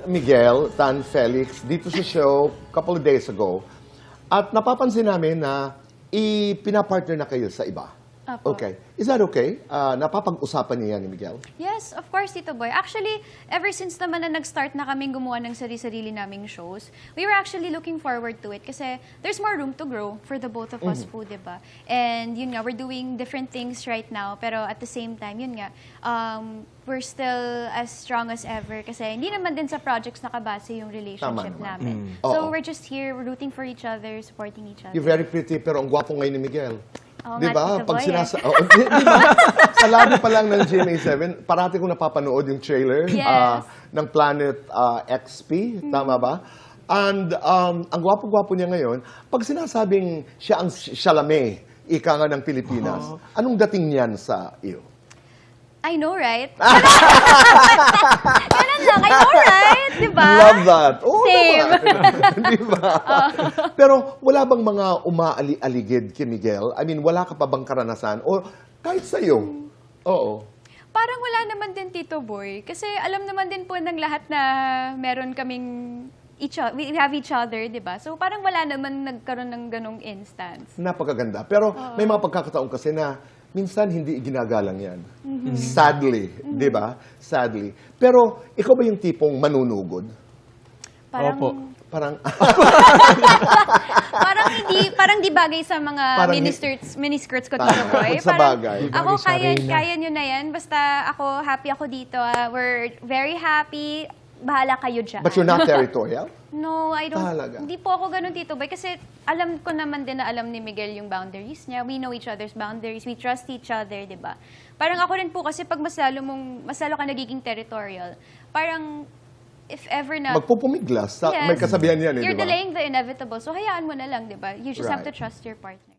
Miguel Tan Felix dito sa show couple of days ago. At napapansin namin na ipinapartner na kayo sa iba. Apo. Okay. Is that okay? Napapag-usapan niya yan ni Miguel? Yes, of course, Tito Boy. Actually, ever since naman na nag-start na kaming gumawa ng sarili-sarili naming shows, we were actually looking forward to it kasi there's more room to grow for the both of us po, di ba? And yun nga, we're doing different things right now, pero at the same time, yun nga, we're still as strong as ever kasi hindi naman din sa projects nakabase yung relationship Tama naman. namin. Oo. So we're just here, we're rooting for each other, supporting each other. You're very pretty, pero ang gwapo ngayon ni Miguel. Oo Di nga, ba? Tito Pag Boy, sinasa... Oh, di ba? Sa lobby pa lang ng GMA7, parati kong napapanood yung trailer Yes. ng Planet XP. Tama ba? And ang gwapo-gwapo niya ngayon, pag sinasabing siya ang Chalamet, ika nga ng Pilipinas, anong dating niyan sa iyo? I know, right? Ganun lang, I know, right? Diba? Love that. Oh, Same. Di ba? Pero wala bang mga umaali-aligid kay Miguel? I mean, wala ka pa bang karanasan? O kahit sa'yo? Oo. Parang wala naman din, Tito Boy. Kasi alam naman din po ng lahat na meron kaming we have each other, di ba? So parang wala naman nagkaroon ng ganong instance. Napakaganda. Pero may mga pagkakataon kasi na minsan hindi ginagalang yan. Sadly. Di ba? Sadly. Pero ikaw ba yung tipong manunugod? Parang, Opo. Parang, parang di bagay sa mga Parang miniskirts ko, Tito Boy. Sa Parang bagay. Di ako, bagay sa Reyna. kaya nyo na yan. Basta happy ako dito. We're very happy. Bahala kayo dyan. but you're not territorial? No, I don't. Talaga? Hindi po ako ganun, Tito Boy. Kasi alam ko naman din na alam ni Miguel yung boundaries niya. We know each other's boundaries. We trust each other, di ba? Parang ako rin po kasi pag mas lalo ka nagiging territorial, parang if ever na... Magpupumiglas. Yes. May kasabihan yan, You're di ba? delaying the inevitable. So hayaan mo na lang, di ba? You just have to Right. trust your partner.